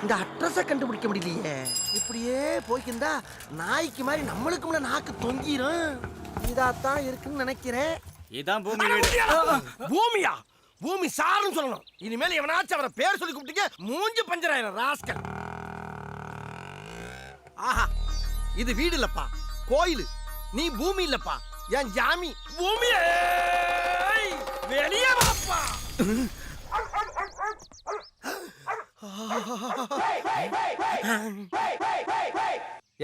இந்த அட்ரஸை கண்டுபிடிக்க முடியலையே. இப்படியே போய்க்கிருந்தா நாய்க்கு மாதிரி நம்மளுக்கு முன்ன நாக்கு தொங்கிரும். இதாத்தான் இருக்குன்னு நினைக்கிறேன். இதான் பூமி வீடு. பூமியா? பூமி சாருன்னு சொல்லணும். இனிமேல் எவனாச்சும் அவரை பேர் சொல்லி கூப்பிட்டீங்க மூஞ்சி பஞ்சராயிரம் ராஸ்கல். ஆஹா, இது வீடு இல்லப்பா, கோயில். நீ பூமி இல்லப்பா, என் ஜாமி. பூமியே வெளியே வாப்பா.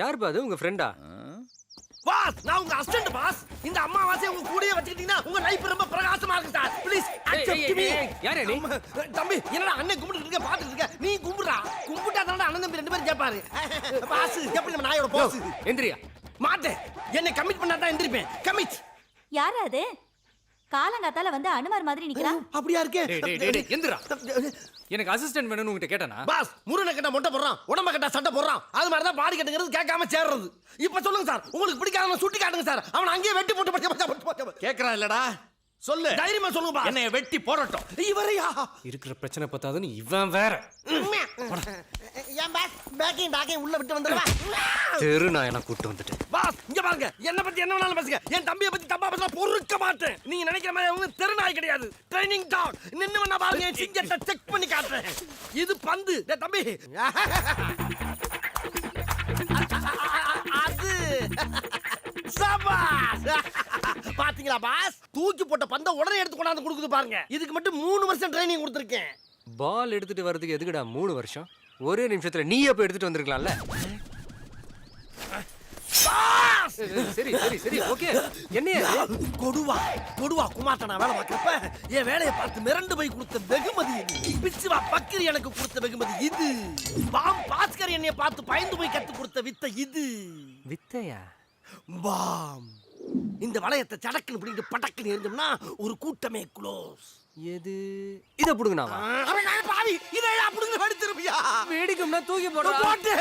யார் பாது? உங்க ஃப்ரெண்டா? பாஸ், நான் உங்க அசிஸ்டன்ட் பாஸ். இந்த அம்மாவாசை உங்க கூடயே வச்சுக்கிட்டீங்கன்னா உங்க லைஃப் ரொம்ப பிரகாசமா இருக்கு சார். Please accept me. யாரே நீ? தம்பி, என்னடா அண்ணன் கும்பிட்டு இருக்க பாத்துட்டு இருக்க? நீ கும்பிடுறா. கும்பிட்டா தானே அண்ணன் தம்பி ரெண்டு பேரும் கேட்பாரு. பாஸ், எப்படி நம்ம நாயோட பாஸ்? எந்திரியா. மாட்டேன். என்னை கமிட் பண்ணா தான் எந்திரிப்பேன். கமிட். யாரா அது? காலங்காத்தால வந்து அனுமார் மாதிரி நிக்கிறான். அப்படியா இருக்கே? எந்திரா. எனக்கு அசிஸ்டன்ட் வேணும்னு உங்ககிட்ட கேட்டானா? பாஸ், முருகனை கட்ட மொட்டை போடுறான், உடம்ப கட்ட சட்டை போடுறான். அது மாதிரி தான் பாடி கட்டுங்கிறது கேட்காம சேர்றது. இப்ப சொல்லுங்க சார், உங்களுக்கு பிடிக்காத சுட்டி காட்டுங்க சார். அவன் அங்கேயே வெட்டி போட்டு கேக்குறான் இல்லடா? சொல்லு, தைரியமா சொல்லுங்க பாஸ். என்னைய வெட்டி போடட்டும். இவரையா? இருக்கிற பிரச்சனை பத்தாதுன்னு இவன் வேற. ஏன் பாஸ், பேக்கிங் டாக்கிங் உள்ள விட்டு வந்துடுவா. தெரு நான் என்ன கூட்டு வந்துட்டேன். பாஸ், இங்க பாருங்க, என்ன பத்தி என்ன வேணாலும் பேசுங்க. என் தம்பியை பத்தி தப்பா பேச பொறுக்க மாட்டேன். நீங்க நினைக்கிற மாதிரி அவங்க தெருநாய் கிடையாது, ட்ரைனிங் டாக். நின்னு வேணா பாருங்க, என் சிங்கத்தை செக் பண்ணி காட்டுறேன். இது பந்து. டேய் தம்பி, அது சபாஸ். பாத்தீங்களா பாஸ், தூக்கி போட்ட பந்த உடனே எடுத்து கொண்டாந்து கொடுக்குது பாருங்க. இதுக்கு மட்டும் 3 வருஷம் ட்ரைனிங் கொடுத்துருக்கேன். பால் எடுத்துட்டு வரதுக்கு எதுக்குடா 3 வருஷம்? ஒரே நிமிஷத்துல நீ எப்ப எடுத்துட்டு வந்திருக்கலாம்ல. சரி சரி சரி, ஓகே. என்னையா கொடுவா குமார்ட்ட நான் வேலை பார்க்கிறப்ப என் வேலையை பார்த்து மிரண்டு போய் கொடுத்த வெகுமதி இது. பிச்சுவா பக்கிரி எனக்கு கொடுத்த வெகுமதி இது. பாம் பாஸ்கர் என்னைய பார்த்து பயந்து போய் கத்து கொடுத்த வித்தை இது. வித்தையா? பாம். இந்த வளையத்தை சடக்குன்னு பிடிக்கிட்டு பட்டக்குன்னு இருந்தோம்னா ஒரு கூட்டமே க்ளோஸ். எது? இத புடுங்கனாவா? பாவி, இதை புடுங்க எடுத்துருப்பியா? வேடிக்கும்னா தூக்கி போடு. போட்டு.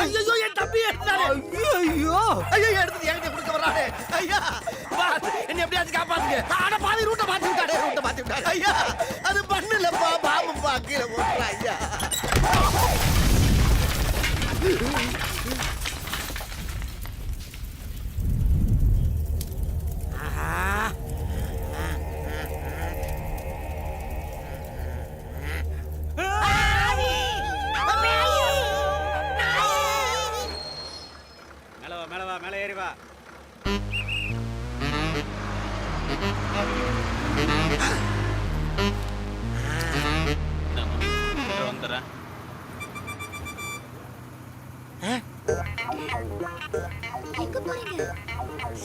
ஐயோ, என் தம்பி எடுத்தானே. ஐயோ எடுத்து என்கிட்ட கொடுக்க வரானே. ஐயா பாஸ், என்ன எப்படியாச்சும் காப்பாத்துங்க. ஆனா பாவி ரூட்ட மாத்தி விட்டாரு. ஐயா, அது பண்ணலப்பா, பாம்புப்பா கீழே போடுறா. ஐயா மேலவா, மேலே ஏறி வா. வந்துடுறேன்.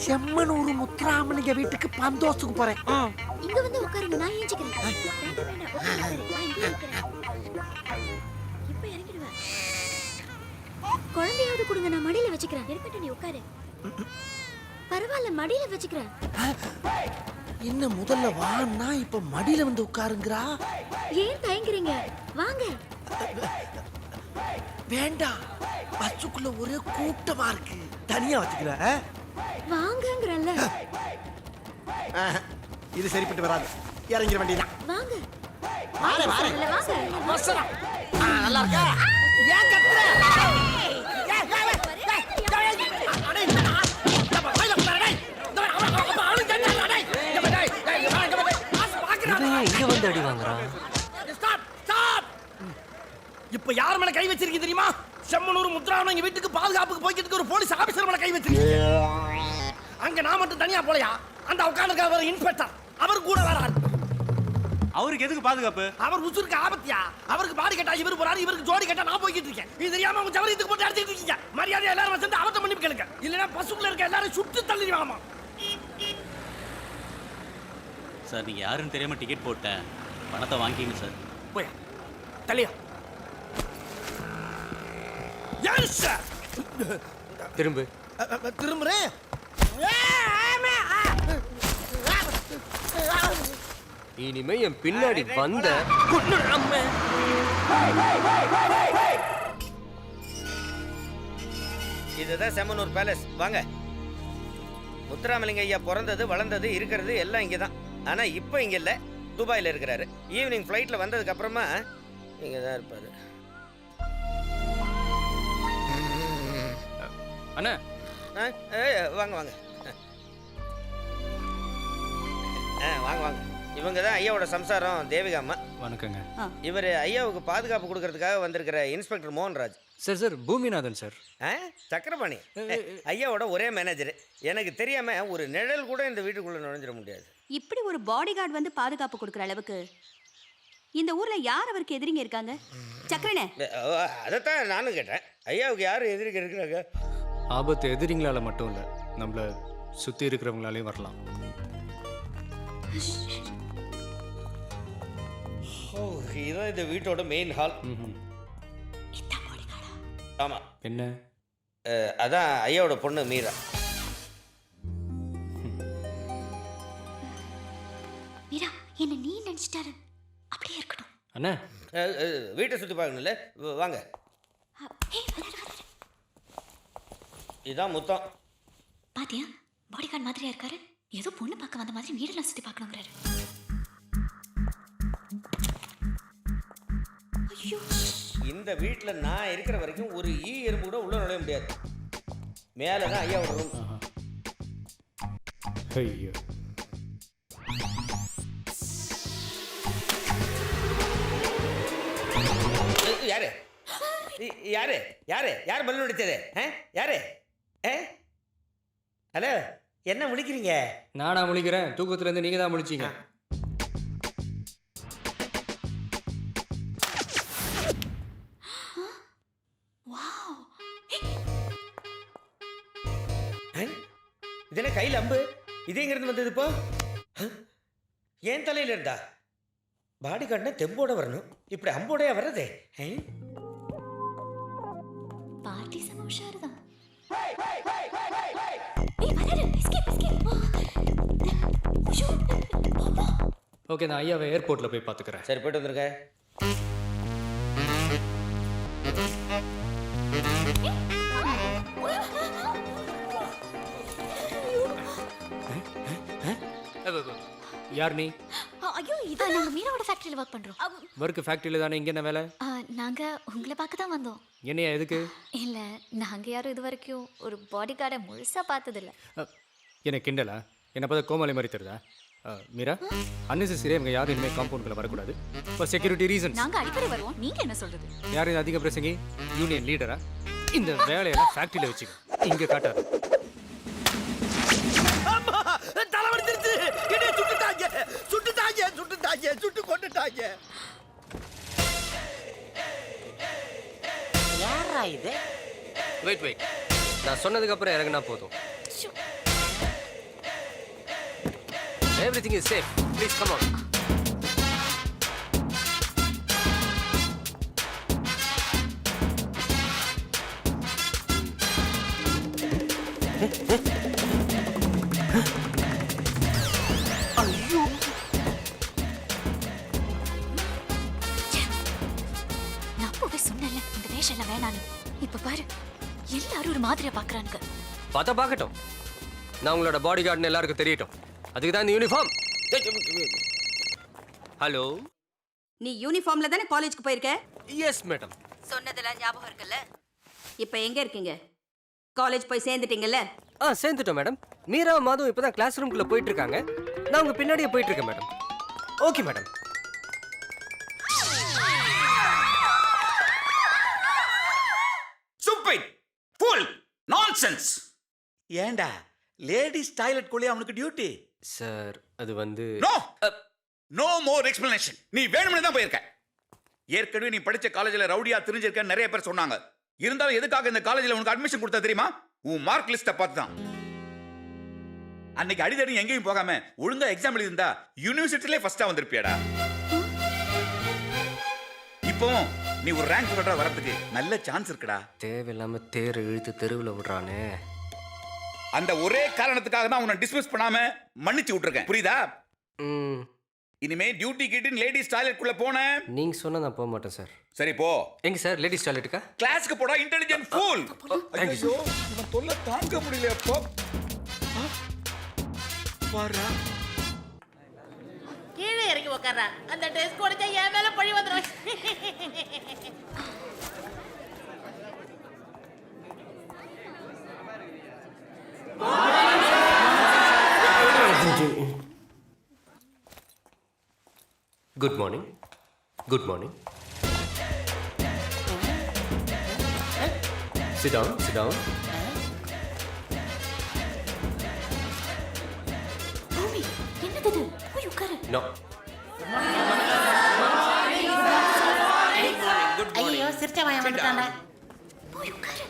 செம்மனூர் முத்துராமலிங்க வீட்டுக்கு பந்தோசுக்கு போறேன். இங்க வந்து உட்காருங்க, நான் ஏஞ்சிக்கிறேன். இப்ப இறங்கிடுவேன். குழந்தையாவது கொடுங்க, நான் மடியில வச்சுக்கிறேன். இருக்கட்டும், நீ உட்காரு. பரவாயில்ல, மடியில வச்சுக்கிறேன். என்ன முதல்ல வான்னா இப்ப மடியில வந்து உட்காருங்கறா? ஏன் தயங்குறீங்க? வாங்க. வேண்டாம், பஸ்ஸுக்குள்ள ஒரே கூட்டமா இருக்கு. தனியா வச்சுக்கிறேன். வாங்கங்கறல்ல. இது சரிப்பட்டு வராது. இறங்கிர வேண்டியதான். வாங்க. வாரே வாங்க. மசரா. நல்லா இருக்கா? ஏன் கத்துற? இங்க வந்து அடி வாங்குறான். இப்ப யார் மேல கை வச்சிருக்கீங்க தெரியுமா? செம்மனூர் முத்துராமலிங்க வீட்டுக்கு பாதுகாப்புக்கு போய்க்கிறதுக்கு ஒரு போலீஸ் ஆபீசர் மேல கை வச்சிருக்கீங்க. அங்க நான் மட்டும் தனியா போலையா? அந்த உட்கார்ந்துருக்க வர இன்ஸ்பெக்டர், அவர் கூட வராரு. அவருக்கு எதுக்கு பாதுகாப்பு? அவர் உசுருக்கு ஆபத்தியா? அவருக்கு பாடி கட்டா இவரு போறாரு, இவருக்கு ஜோடி கட்டா நான் போய்கிட்டு இருக்கேன். இது தெரியாம உங்க சவரியத்துக்கு போட்டு அடிச்சிட்டு இருக்கீங்க. மரியாதை எல்லாரும் வந்து அவத்த மன்னிப்பு கேளுங்க. இல்லனா பஸ்ஸுக்குள்ள இருக்க எல்லாரும் சுட்டு தள்ளிடுவாமா. சார், நீங்க யாருன்னு தெரியாம டிக்கெட் போட்டேன். பணத்தை வாங்கிங்க சார். போய் தள்ளியா. Yes sir. திரும்பு. திரும்புறேன். இனிமே என் பின்னாடி வந்த இதுதான் செம்மனூர் பேலஸ். வாங்க. முத்துராமலிங்க ஐயா பிறந்தது, வளர்ந்தது, இருக்கிறது எல்லாம் இங்கதான். ஆனா இப்போ இங்க இல்ல, துபாயில இருக்கிறாரு. ஈவினிங் ஃப்ளைட்ல வந்ததுக்கு அப்புறமா இங்க தான் இருப்பாரு. அண்ணா வாங்க வாங்க வாங்க வாங்க. இவங்க தான் ஐயாவோட சம்சாரம் தேவிகா அம்மா. வணக்கங்க. இவர் ஐயாவுக்கு பாதுகாப்பு கொடுக்கறதுக்காக வந்திருக்கிற inspector Mohanraj. Sir Boominathan sir. Chakrapani ஐயாவோட ஒரே மேனேஜர். எனக்கு தெரியாம ஒரு நிழல் கூட இந்த வீட்டுக்குள்ள நுழைஞ்சிட முடியாது. இப்படி ஒரு பாடி கார்டு வந்து பாதுகாப்பு கொடுக்குற அளவுக்கு இந்த ஊர்ல யார் அவருக்கு எதிரிங்க இருக்காங்க? சக்கரனே, அதைத்தான் நானும் கேட்டேன். ஐயாவுக்கு யார் எதிரிங்க இருக்கிறாங்க? ஆபத்து எதிரிங்களால மட்டும் இல்லை, நம்மள சுற்றி இருக்கிறவங்களாலையும் வரலாம். இதுதான் இந்த வீட்டோட மெயின் ஹால். ஆமா. என்ன? அதான் ஐயாவோட பொண்ணு மீரா. மீரா என்ன நீ நினைச்சிட்டாரு, அப்படியே இருக்கட்டும். அண்ணா வீட்டை சுற்றி பார்க்கணும்ல, வாங்க. இதுதான் முத்தம். பாத்தியா, பாடி கார்டு மாதிரியா இருக்காரு. ஏதோ பொண்ணு பார்க்க வந்த மாதிரி வீடெல்லாம் சுத்தி பார்க்கணுங்கிறாரு. ஐயோ, இந்த வீட்டில் நான் இருக்கிற வரைக்கும் ஒரு ஈ எறும்பு கூட உள்ள நுழைய முடியாது. மேலே தான் ஐயாவோட ரூம். ஐயோ, யாரு யாரு யாரு யார் பலூன் அடிச்சது? யாரு? ஹலோ, என்ன முழிக்கிறீங்க? நானா முழிக்கிறேன்? தூக்கத்துலேருந்து நீங்கள் தான் முழிச்சிங்க. இது என்ன கையில் அம்பு? இது எங்கிருந்து வந்தது இப்போ? ஏன் தலையில இருந்தா? பாடி கார்டுனா தெம்போட வரணும், இப்படி அம்போடையா வர்றதே? பார்ட்டி செம உஷாருதான். ஏய் வராரு, எஸ்கேப் எஸ்கேப். ஐயோ, பாப்பா. ஓகே, நான் ஐயாவை ஏர்போர்ட்டில் போய் பார்த்துக்கிறேன். சரி, போயிட்டு வந்துருங்க. யார் நீ? ஐயோ, இதான் நாங்க மீராவோட ஃபேக்டரியில ஒர்க் பண்றோம். ஒர்க் ஃபேக்ட்ரியில் தானே? இங்கே என்ன வேலை? நாங்க உங்களை பார்க்க தான் வந்தோம். என்னையா எதுக்கு? இல்ல, நாங்க யாரும் இது வரைக்கும் ஒரு பாடி கார்டை முழுசா பார்த்ததில்ல. என்ன கிண்டலா? என்னை பார்த்தா கோமாளி மாதிரி தெரியுதா? மீரா, அன்னெசரியாக இவங்க யாரும் இனிமேல் காம்பவுண்டுக்குள்ள வரக்கூடாது. இப்போ செக்யூரிட்டி ரீசன்ஸ். நாங்க அடிக்கடி வருவோம், நீங்க என்ன சொல்றது? யாரும் அதிக பிரசங்கி? யூனியன் லீடரா? இந்த வேலையெல்லாம் ஃபேக்ட்ரியில் வச்சுக்க, இங்கே காட்டாது. தலைவலிச்சிருச்சு. என்னைய சுட்டுட்டாங்க சுட்டுட்டாங்க சுட்டுட்டாங்க சுட்டு கொண்டுட்டாங்க. யாரா இது? வெயிட், நான் சொன்னதுக்கு அப்புறம் இறங்கினா போதும். Everything is safe, please come on. நான் அப்பவே சொன்னேன்ல இந்த வேஷம் எல்லாம் வேணான்னு. இப்ப பாரு, எல்லாரும் ஒரு மாதிரியா பாக்குறானுங்க. பார்த்தா பார்க்கட்டும், நான் உங்களோட பாடி கார்டுன்னு எல்லாருக்கும் தெரியட்டும். அதுக்கு தான் இந்த யூனிஃபார்ம். ஹலோ, நீ யூனிஃபார்ம்ல தானே காலேஜ்க்கு போயிருக்க? Yes madam. சொன்னதெல்லாம் ஞாபகம் இருக்குல்ல? இப்போ எங்க இருக்கீங்க? காலேஜ் போய் சேர்ந்துட்டீங்கல்ல? சேர்ந்துட்டோம் மேடம். மீரா மாதம் இப்போ தான் கிளாஸ் ரூம்குள்ளே போயிட்டு இருக்காங்க. நான் உங்க பின்னாடியே போயிட்டு இருக்கேன் madam. Okay madam. Stupid fool nonsense. ஏண்டா லேடிஸ் டாய்லெட் குள்ளே அவனுக்கு டியூட்டி? சார், அது வந்து நோ மோர் எக்ஸ்பிளனேஷன். நீ வேணும்னு தான் போயிருக்க. ஏற்கனவே நீ படிச்ச காலேஜில் ரவுடியா தெரிஞ்சிருக்க நிறைய பேர் சொன்னாங்க. இருந்தாலும் எதுக்காக இந்த காலேஜில் உனக்கு அட்மிஷன் கொடுத்தா தெரியுமா? உன் மார்க் லிஸ்ட்டை பார்த்து தான். அன்னைக்கு அடிதடி எங்கேயும் போகாம ஒழுங்கா எக்ஸாம் எழுதிருந்தா யூனிவர்சிட்டிலே ஃபர்ஸ்டா வந்திருப்பியாடா. இப்போ நீ ஒரு ரேங்க் ஹோல்டரா வரதுக்கு நல்ல சான்ஸ் இருக்குடா. தேவையில்லாம தேர் இழுத்து தெருவில் விடுறானே. அந்த ஒரே காரணத்துக்காக தான் உன்னை டிஸ்மிஸ் பண்ணாம மன்னிச்சு விட்டுருக்கேன், புரியுதா? இனிமே டியூட்டி கிட்டின் லேடிஸ் டாய்லெட் குள்ள போன நீங்க சொன்னா நான் போக மாட்டேன் சார். சரி போ. எங்க சார் லேடிஸ் டாய்லெட்டுக்கா? கிளாஸ்க்கு போடா இன்டெலிஜென்ட் ஃபூல். ஐயோ, இவன் தொல்லை தாங்க முடியல. போ பாரா. இறங்கி உட்கார்றா. அந்த ட்ரெஸ் கொடுத்தா என் மேல பழி வந்துடும். Good morning. Good morning. Sit down, sit down. Boomi என்னது இது? போய் உட்காரு. நோ. ஐயோ சிரிச்ச வாய வந்துட்டானே. போய் உட்காரு.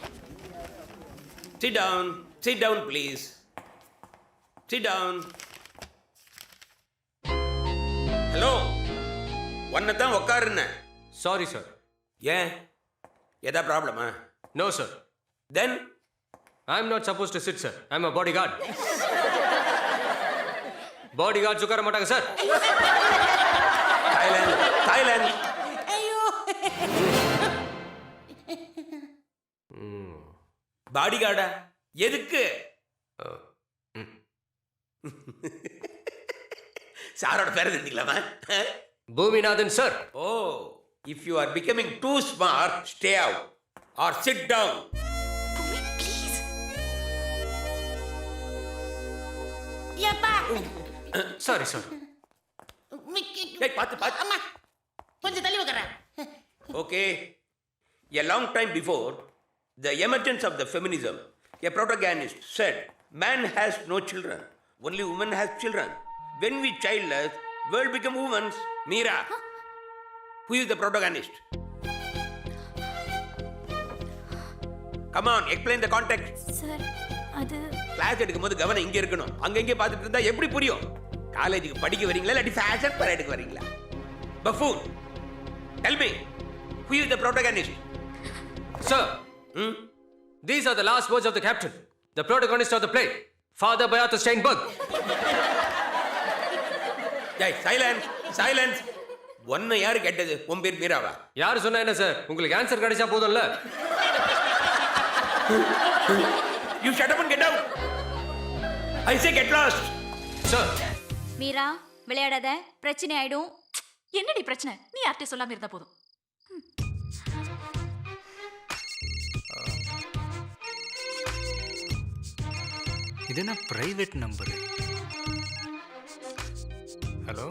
Sit down. Sit down, please. Sit down. Hello, ஒன்றை தான் உட்காருன்னு. Sorry sir. ஏன் ஏதா ப்ராப்ளமா? No sir. Then I am not suppose to sit sir. I am a body guard. Body guards உட்கார மாட்டாங்க சார். Thailand Thailand. ஐயோ பாடி கார்டா? எதுக்கு? சாரோட பேர் தெரிஞ்சுக்கலாமா? Boominathan sir. Oh, if you are becoming too smart, stay out or sit down. Boomi please. ஏப்பா. Sorry sir. ஏய், பார்த்து பார்த்து. அம்மா கொஞ்சம் தள்ளி உட்கார. Okay. A long time before the emergence of the feminism, a protagonist said, man has no children, only woman has children. When we childless, world become women's. Meera, who is the protagonist? Come on, explain the context. Sir அது class எடுக்கும்போது கவனம் இங்க இருக்கணும். அங்கங்க பார்த்துட்டு இருந்தா எப்படி புரியும்? காலேஜுக்கு படிக்க வரீங்களா இல்லாட்டி ஃபேஷன் பரேடுக்கு வரீங்களா? Buffoon, tell me, who is the protagonist? Sir, these are the last words of the captain, the protagonist of the play, Father Beata Steinberg. Hey, silence, silence. ஒன்னு யாரு கேட்டது? உன் பேர் மீராவா? யாரு சொன்னா என்ன சார்? உங்களுக்கு ஆன்சர் கிடைச்சா போதும்ல. You shut up and get out. I say get lost. Sir. Meera விளையாடாத, பிரச்சனை ஆயிடும். என்னடி பிரச்சனை? நீ யார்கிட்ட சொல்லாம இருந்தா போதும். இது என்ன private number? Hello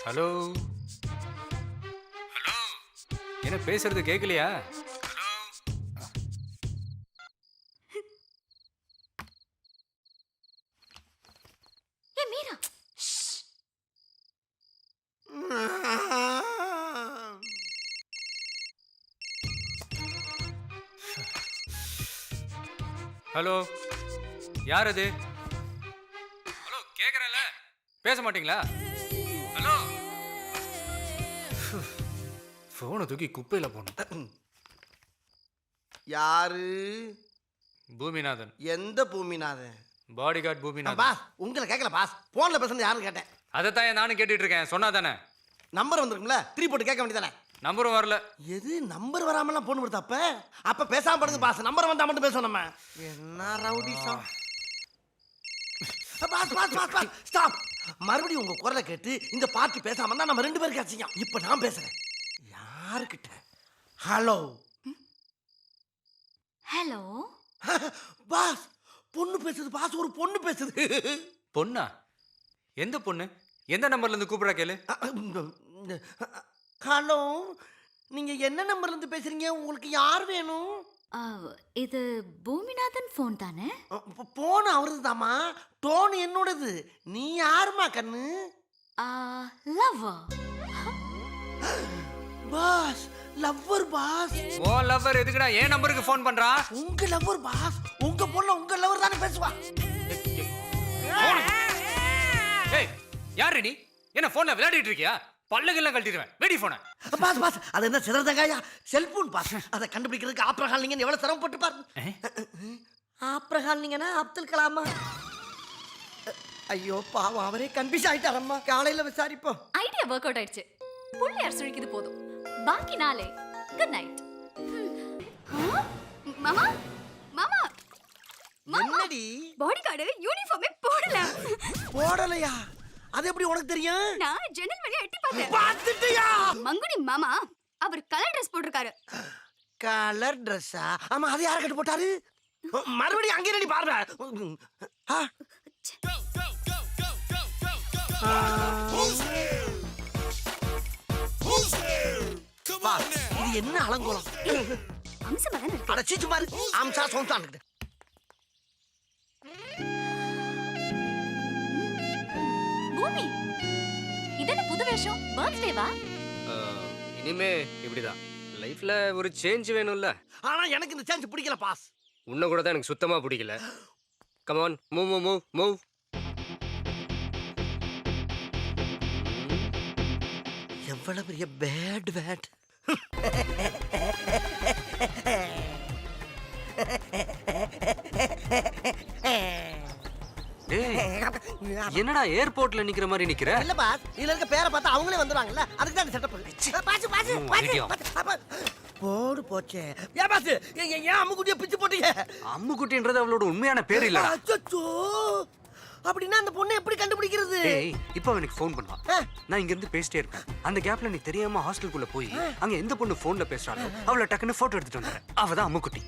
hello hello, என்ன பேசுறது கேட்கலையா? ஏ மீரா, ஹலோ, யார் அது? ஹலோ, கேட்குறேன்ல, பேச மாட்டீங்களா? ஹலோ, ஃபோனை தூக்கி குப்பையில் போகணும். யாரு? பூமிநாதன். எந்த Boominathan? Body guard Boominathan. Boss, உங்களை கேட்கல பாஸ். போன்ல பேசுறது யாருன்னு கேட்டேன். அதைத்தான் நானும் கேட்டுட்டு இருக்கேன். சொன்னா தானே? நம்பர் வந்திருக்கும்ல, 3 போட்டு கேட்க வேண்டியதானே? நம்பரும் வரல. எது நம்பர் வராமலாம் போன் கொடுத்த? அப்ப பேசாம படுங்க பாஸ். நம்பர் வந்தா மட்டும் பேசுவோம் நம்ம. என்ன rowdyism. Boss boss boss boss stop. மறுபடியும் உங்க குரலை கேட்டு இந்த பார்ட்டி பேசாம இருந்தா நம்ம 2 பேருக்கு அசிங்கம். இப்ப நான் பேசுறேன். யாருக்கிட்ட? Hello hello boss. பொண்ணு பேசுது பாஸ். ஒரு பொண்ணு பேசுது. பொண்ணா? எந்த பொண்ணு? எந்த நம்பர்ல இருந்து கூப்பிடுறா கேளு. ஹலோ, நீங்க என்ன நம்பர்ல இருந்து பேசுறீங்க? உங்களுக்கு யார் வேணும்? இது பூமிநாதன் ஃபோன் தானே? போன் அவரது தாமா, டோன் என்னோடது. நீ யாருமா கண்ணு? Lover. Boss, lover boss. Oh lover எதுக்குடா என் நம்பருக்கு ஃபோன் பண்றா? உங்க லவ்வர் பாஸ். உங்க பொண்ணு உங்க லவ்வர் தானே பேசுவா. ஏய், யார் நீ? என்ன ஃபோன்ல விளையாடிட்டு இருக்கியா? பல்லகெல்லாம் கழட்டிடுவேன். வெடி போன. பாஸ் பாஸ், அது என்ன சிறந்தங்காயா? Cellphone pass. அதை கண்டுபிடிக்கிறதுக்கு ஆப்ரஹால் நீங்க எவ்வளவு சிரமப்பட்டு பாருங்க. ஆப்ரஹால் நீங்கன்னா அப்துல் கலாமா? ஐயோ பாவம், அவரே கன்ஃபியூஸ் ஆயிட்டாரம்மா. காலையில விசாரிப்போம். ஐடியா ஒர்க் அவுட் ஆயிடுச்சு. புள்ளையார் சுழிக்குது போதும். பாக்கி நாளே குட் நைட். மாமா மாமா மாமா. என்ன என்னடி பாடி கார்டு யூனிஃபார்மே போடல. போடலையா? அது எப்படி உனக்கு தெரியும்? நான் ஜன்னல் வழியா எட்டி பார்த்தேன். பாத்துட்டியா? மங்குடி மாமா அவர் கலர் Dress போட்டிருக்காரு. கலர் Dress-ஆ? ஆமா, அது யார கட்டு போட்டாரு? மறுபடியும் அங்கே ரெடி பாருங்க. இது என்ன அலங்கோலம்? அம்சமா தானே இருக்கு. அட சீச்சு பாரு. அம்சா சொந்தான்னு. பூமி இதென்ன புது வேஷம்? பர்த்டேவா? இனிமே இப்படிதான். லைஃப்ல ஒரு சேஞ்ச் வேணும்ல. ஆனா எனக்கு இந்த சேஞ்ச் பிடிக்கல பாஸ். உன்ன கூட தான் எனக்கு சுத்தமா பிடிக்கல. Come on, move move move move. எவ்வளவு பெரிய பேட் பேட். என்னடா ஏர்போர்ட்ல நிக்கிற மாதிரி நிக்கிற? இல்ல பாஸ், இதுல இருக்க பேரை பார்த்தா அவங்களே வந்துருவாங்கல்ல, அதுக்கு தான் செட்டப் பண்ணி. போடு போச்சே. ஏன் பாஸ் ஏன் அம்முக்குட்டியை பிச்சு போட்டீங்க? அம்முக்குட்டின்றது அவளோட உண்மையான பேர் இல்ல. அச்சச்சோ, அப்படின்னா அந்த பொண்ணை எப்படி கண்டுபிடிக்கிறது? இப்போ அவனுக்கு ஃபோன் பண்ணுவான். நான் இங்க இருந்து பேசிட்டே இருப்பேன். அந்த கேப்ல நீ தெரியாம ஹாஸ்டலுக்குள்ள போய் அங்க எந்த பொண்ணு போன்ல பேசுறாளோ அவளை டக்குன்னு போட்டோ எடுத்துட்டு வந்தேன். அவதான் அம்முக்குட்டி.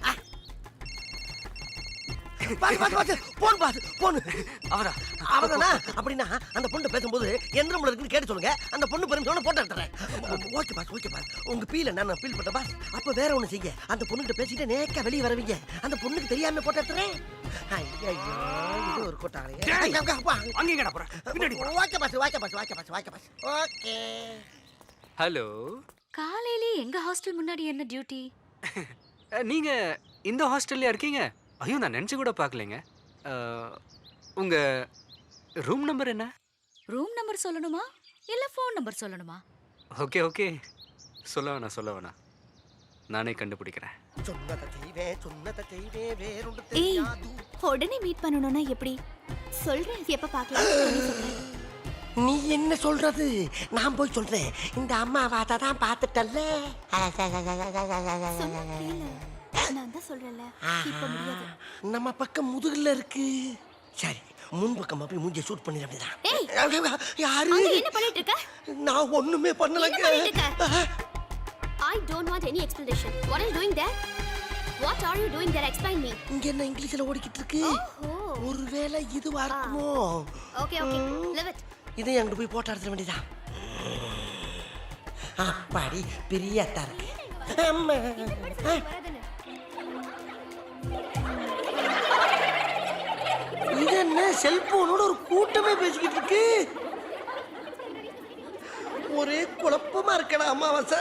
அவதானா? அப்படின்னா அந்த பொண்ணு பேசும்போது எந்த ரூம்ல இருக்குன்னு கேட்டு சொல்லுங்க. அந்த பொண்ணு பெருமையோட போட்டோ எடுத்துறேன். Okay boss, okay boss. உங்க பீல நான் ஃபீல் பண்ண பாஸ். அப்ப வேற ஒண்ணு செய்ய, அந்த பொண்ணுகிட்ட பேசிட்டு நேக்கா வெளியே வரவீங்க. அந்த பொண்ணுக்கு தெரியாம போட்டோ எடுத்துறேன். ஐயோ, இது ஒரு கோட்டாளே. அங்க எங்கடா போற? பின்னாடி போ. Okay boss, okay boss, okay boss, okay boss. Okay. Hello. காலையிலே எங்க ஹாஸ்டல் முன்னாடி என்ன டியூட்டி? நீங்க இந்த ஹாஸ்டல்ல இருக்கீங்க? ஐயோ, நான் நினைச்சு கூட பார்க்கலைங்க. உங்க ரூம் நம்பர் என்ன? ரூம் நம்பர் சொல்லணுமா இல்ல ஃபோன் நம்பர் சொல்லணுமா? ஓகே ஓகே, சொல்ல வேணாம். நானே கண்டுபிடிக்கிறேன். ஏய், உடனே மீட் பண்ணணும்னா எப்படி? சொல்றேன், எப்ப பார்க்கலாம்? நீ என்ன சொல்றது? நான் போய் சொல்றேன். இந்த அம்மா வாத்தா தான் பாத்துட்டல்ல. நான் தான் சொல்றேன்ல, இப்ப முடியாது. நம்ம பக்கம் முதுகுல இருக்கு. சரி, முன் பக்கம் போய் மூஞ்சிய ஷூட் பண்ணிட வேண்டியதான். யாரு? என்ன பண்ணிட்டு இருக்க? நான் ஒண்ணுமே பண்ணலங்க. I don't want any explanation. What are you doing there? What are you doing there? Explain me. இங்க என்ன இங்கிலீஷ்ல ஓடிக்கிட்டு இருக்கு? ஒருவேளை இதுவா இருக்குமோ? Okay, leave it. இதை அங்க போய் போட்டோ எடுத்துட வேண்டியதான். அப்பாடி பிரியாட்டா இருக்கு. அம்மா, இது என்ன செல்போனோட ஒரு கூட்டமே பேசிக்கிட்டு இருக்கு? ஒரே குழப்பமா இருக்கடா அம்மாவாசை.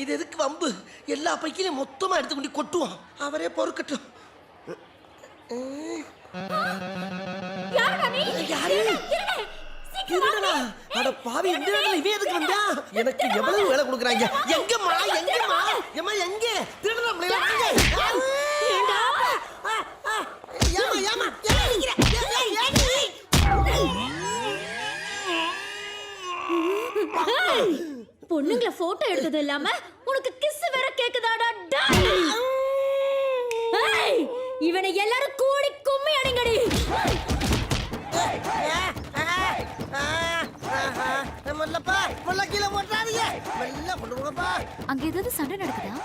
இது எதுக்கு வம்பு? எல்லா பைக்கிலையும் மொத்தமா எடுத்து கொண்டு கொட்டுவோம். அவரே பொறுக்கட்டும். அட பாவி, இந்த நேரத்துல இவன் எதுக்கு வந்தா? எனக்கு எவ்வளவு வேலை கொடுக்குறாங்க. எங்கம்மா எம்மா எங்க திருடனா பிள்ளைல வாங்க. ஏமா பொண்ணுங்கள போட்டோ எடுத்தது இல்லாம உனக்கு கிஸ் வேற கேக்குதாடா? இவனை எல்லாரும் கூடி கும்மி அடிங்கடி. அங்க ஏதாவது சண்டை நடக்குதா?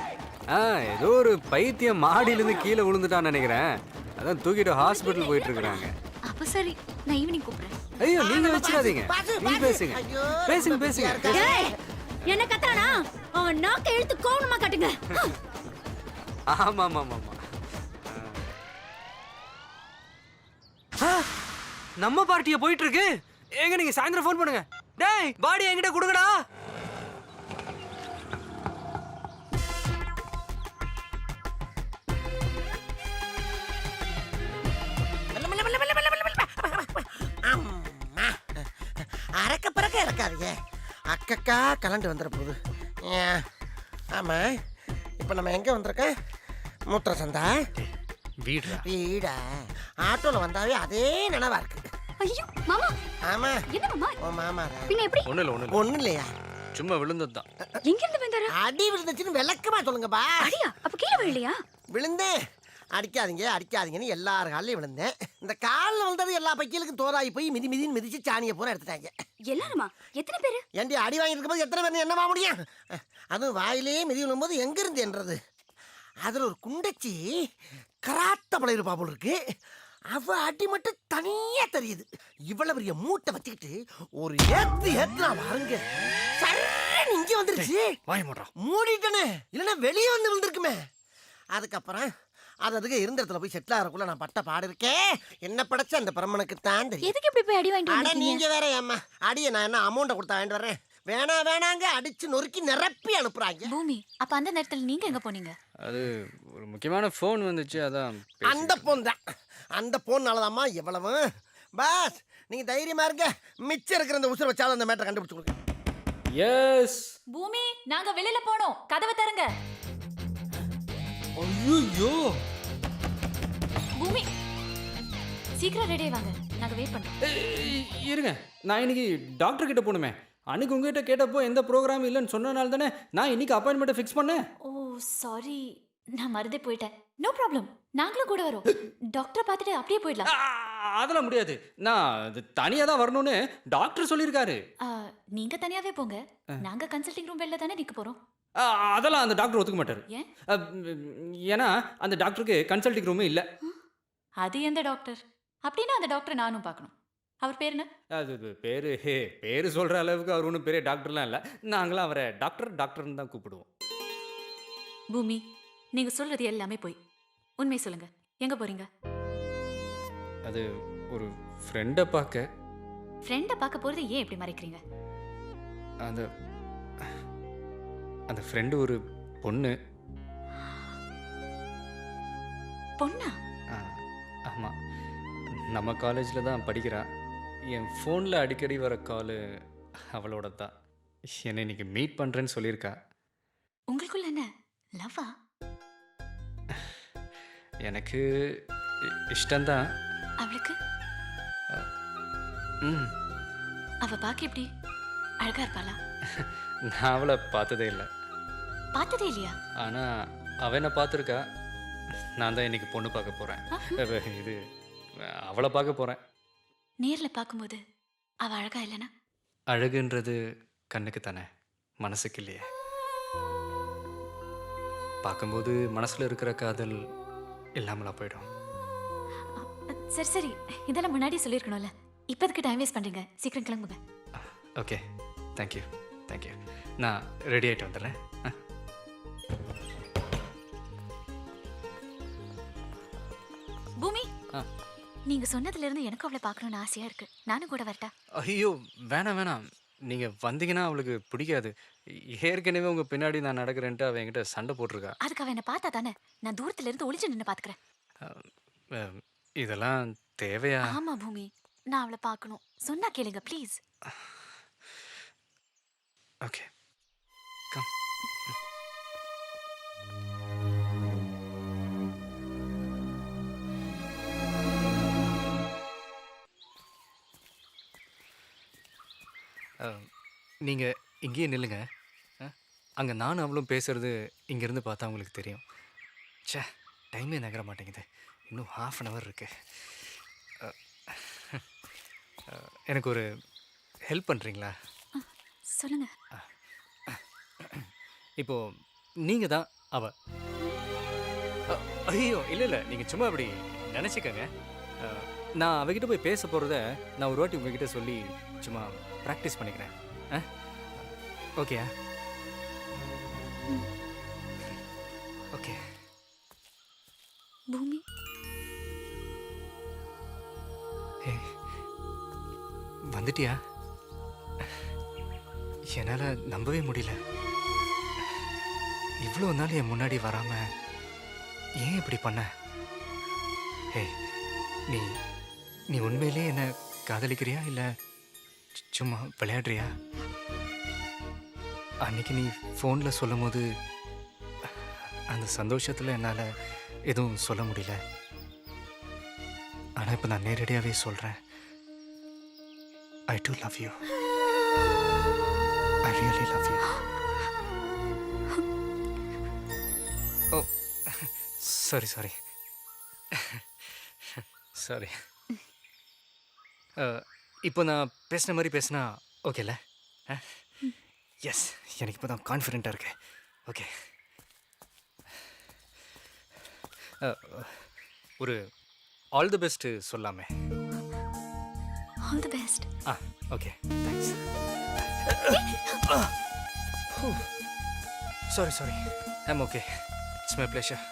ஏதோ ஒரு பைத்தியம் மாடியிலிருந்து கீழே விழுந்துட்டான்னு நினைக்கிறேன். அதான் தூக்கிட்டு ஹாஸ்பிட்டல் போயிட்டு இருக்காங்க. அப்ப சரி, நான் ஈவினிங் கூப்பிடுறேன். ஐயோ, நீங்க வச்சிடாதீங்க. நீ பேசுங்க. என்ன கத்தானா? அவன் நாக்க இழுத்து கோவணமா காட்டுங்க. ஆமா. நம்ம பார்ட்டியா போயிட்டு இருக்கு. ஏங்க, நீங்க சாயந்தரம் ஃபோன் பண்ணுங்க. டேய், பாடி என்கிட்ட கொடுங்கடா. அரக்க பறக்க இறக்காதீங்க. அக்கக்கா கலண்டு வந்துட போகுது. ஆமா, இப்ப நம்ம எங்க வந்திருக்கோம்? மூத்திர சந்தா வீடா? ஆட்டோல வந்தாவே அதே நினைவா இருக்கு. ஐயோ மாமா. ஆமா, என்ன மாமா? ஓ மாமா. பின்ன எப்படி? ஒண்ணு இல்லையா? சும்மா விழுந்ததுதான். எங்க இருந்து வந்தாரு? அடி விழுந்துச்சுன்னு விளக்கமா சொல்லுங்கப்பா. அடியா? அப்ப கீழே விழலையா? விழுந்தேன். அடிக்காதீங்க அடிக்காதீங்கன்னு எல்லார் காலையும் விழுந்தேன். இந்த காலில் வந்தது எல்லா பைக்கிலுக்கும் தோதாகி போய் மிதின்னு மிதிச்சு சாணியை பூரா எடுத்துட்டாங்க. எல்லாருமா? எத்தனை பேரு? ஏண்டி அடி வாங்கியிருக்கும் போது எத்தனை பேர் என்னவா முடியும்? அதுவும் வாயிலேயே மிதி விழும்போது எங்கிருந்து என்றது. அதில் ஒரு குண்டச்சி கராத்த பழையிருப்பா போல் இருக்கு. அவ அடி மட்டும் தனியா தெரியுது. இவ்வளவு பெரிய மூட்டை வச்சுக்கிட்டு ஒரு ஏத்து நான் பாருங்க சரண் இங்கே வந்துருச்சு. வாய மூடுறா. மூடிட்டனே, இல்லைன்னா வெளியே வந்து விழுந்திருக்குமே. அதுக்கப்புறம் அதுக்கு இருந்த இடத்துல போய் செட்டில் ஆகிறக்குள்ள நான் பட்ட பாடு இருக்கேன். என்ன படைச்ச அந்த பிரம்மனுக்கு தான் தெரியும். எதுக்கு இப்படி போய் அடி வாங்கிட்டு ஆனா வந்தீங்க? நீங்க வேற ஏம்மா அடியை நான் என்ன அமௌண்ட்டை கொடுத்தா வாங்கிட்டு வர்றேன். வேணாங்க அடிச்சு நொறுக்கி நிரப்பி அனுப்புறாங்க. பூமி, அப்ப அந்த நேரத்துல நீங்க எங்க போனீங்க? அது ஒரு முக்கியமான ஃபோன் வந்துச்சு, அதான் அந்த போன் தான். அந்த போன்னாலதாம்மா எவ்வளவு. பாஸ் நீங்க தைரியமா இருங்க, மிச்சம் இருக்கிற அந்த உசுரை வச்சாலும் அந்த மேட்டரை கண்டுபிடிச்சு கொடுங்க. எஸ். பூமி, நாங்க வெளியில போனோம், கதவை தரங்க. ஐயோ, பூமி சீக்கிரம் ரெடி வாங்க, நாங்க வெயிட் பண்றோம். இருங்க, நான் இன்னைக்கு டாக்டர் கிட்ட போகணுமே. அன்னைக்கு உங்ககிட்ட கேட்டப்போ எந்த ப்ரோக்ராம் இல்லைன்னு சொன்னனால தானே நான் இன்னைக்கு அப்பாயின்மெண்ட்டை ஃபிக்ஸ் பண்ணேன். ஓ சாரி, நான் மறந்தே போயிட்டேன். நோ ப்ராப்ளம், நாங்களும் கூட வரோம். டாக்டரை பார்த்துட்டு அப்படியே போயிடலாம். அதெல்லாம் முடியாது, நான் தனியாக தான் வரணும்னு டாக்டர் சொல்லியிருக்காரு. நீங்க தனியாவே போங்க, நாங்க கன்சல்டிங் ரூம் வெளில தானே நிக்க போறோம். அதெல்லாம் அந்த டாக்டர் ஒத்துக்க மாட்டார். ஏன்? ஏன்னா அந்த டாக்டருக்கு கன்சல்டிங் ரூமே இல்லை. அது எந்த டாக்டர்? அப்படின்னா அந்த டாக்டரை நானும் பார்க்கணும். அவர் பேர் என்ன? அது பேர் சொல்கிற அளவுக்கு அவர் ஒன்றும் பெரிய டாக்டர்லாம் இல்லை. நாங்களாம் அவரை டாக்டர்னு தான் கூப்பிடுவோம். பூமி, நீங்க சொல்றது எல்லாமே போய். உண்மை சொல்லுங்க, எங்க போறீங்க? அது ஒரு ஃப்ரெண்டை பார்க்க. ஃப்ரெண்டை பார்க்க போறது ஏன் இப்படி மறைக்கிறீங்க? அந்த ஃப்ரெண்டு ஒரு பொண்ணு. பொண்ணா? ஆமாம், நம்ம காலேஜில் தான் படிக்கிறா. என் ஃபோனில் அடிக்கடி வர காலு அவளோட தான். என்னை இன்னைக்கு மீட் பண்ணுறேன்னு சொல்லியிருக்கா. உங்களுக்குள்ள என்ன லவ்வா? எனக்கு இஷ்டம்தான். அவளுக்கு? அவ பார்க்க எப்படி? அழகா இருப்பாளா? நான் அவளை பார்த்ததே இல்லை. பார்த்ததே இல்லையா? ஆனால் அவ என்ன பார்த்துருக்கா. நான் தான் இன்னைக்கு பொண்ணு பார்க்க போகிறேன். இது அவளை பார்க்க போகிறேன். நேர்ல பார்க்கும்போது அவ அழகா இல்லைனா? அழகுன்றது கண்ணுக்கு தானே, மனசுக்கு இல்லையே. பார்க்கும்போது மனசில் இருக்கிற காதல் இல்லாமலா போயிடும். சரி சரி, இதெல்லாம் முன்னாடியே சொல்லியிருக்கணும்ல. இப்போ எதுக்கு டைம் வேஸ்ட் பண்ணுறீங்க? சீக்கிரம் கிளம்புங்க. Okay, thank you. நான் ரெடி ஆகிட்டு வந்துடுறேன். பூமி, நீங்க சொன்னதுல இருந்து எனக்கு அவளை பார்க்கணும்னு ஆசையா இருக்கு. நானும் கூட வரட்டா? ஐயோ வேணாம், நீங்கள் வந்தீங்கன்னா அவளுக்கு பிடிக்காது. ஏற்கனவே உங்கள் பின்னாடி நான் நடக்கிறேன்ட்டு அவள் என்கிட்ட சண்டை போட்டிருக்கா. அதுக்கு அவ என்ன பார்த்தா தானே, நான் தூரத்துல இருந்து ஒளிஞ்சு நின்று பார்த்துக்கிறேன். இதெல்லாம் தேவையா? ஆமா பூமி, நான் அவளை பார்க்கணும். சொன்னா கேளுங்க ப்ளீஸ். Okay, come. நீங்கள் இங்கேயே நில்லுங்க. அங்கே நானும் அவளும் பேசுகிறது இங்கேருந்து பார்த்தா உங்களுக்கு தெரியும். ச்சே, டைமே நகர மாட்டேங்குது. இன்னும் ½ அன் ஹவர் இருக்கு. எனக்கு ஒரு ஹெல்ப் பண்ணுறீங்களா? சொல்லுங்க. இப்போது நீங்கள் தான் அவ. ஐயோ இல்லை, நீங்கள் சும்மா அப்படி நினச்சிக்கங்க. நான் அவகிட்ட போய் பேச போகிறத நான் ஒரு வாட்டி உங்ககிட்ட சொல்லி சும்மா ப்ராக்டிஸ் பண்ணிக்கிறேன். ஓகேயா? ஓகே. பூமி, வந்துட்டியா? என்னால் நம்பவே முடியல. இவ்வளோ நாள் என் முன்னாடி வராமல் ஏன் இப்படி பண்ண? நீ நீ உண்மையிலே என்ன காதலிக்கிறியா இல்லை சும்மா விளையாடுறியா? அன்னைக்கு நீ ஃபோனில் சொல்லும் போது அந்த சந்தோஷத்தில் என்னால் எதுவும் சொல்ல முடியல. ஆனால் இப்போ நான் நேரடியாகவே சொல்கிறேன். I do love you. I really love you. Oh, sorry. Sorry. இப்போ நான் பேசின மாதிரி பேசினா ஓகேல? எஸ், எனக்கு இப்போ தான் கான்ஃபிடென்ட்டாக இருக்கு. ஓகே. ஒரு ஆல் தி பெஸ்ட் சொல்லாமே. All the best. Okay, thanks. Sorry, I'm okay. It's my pleasure.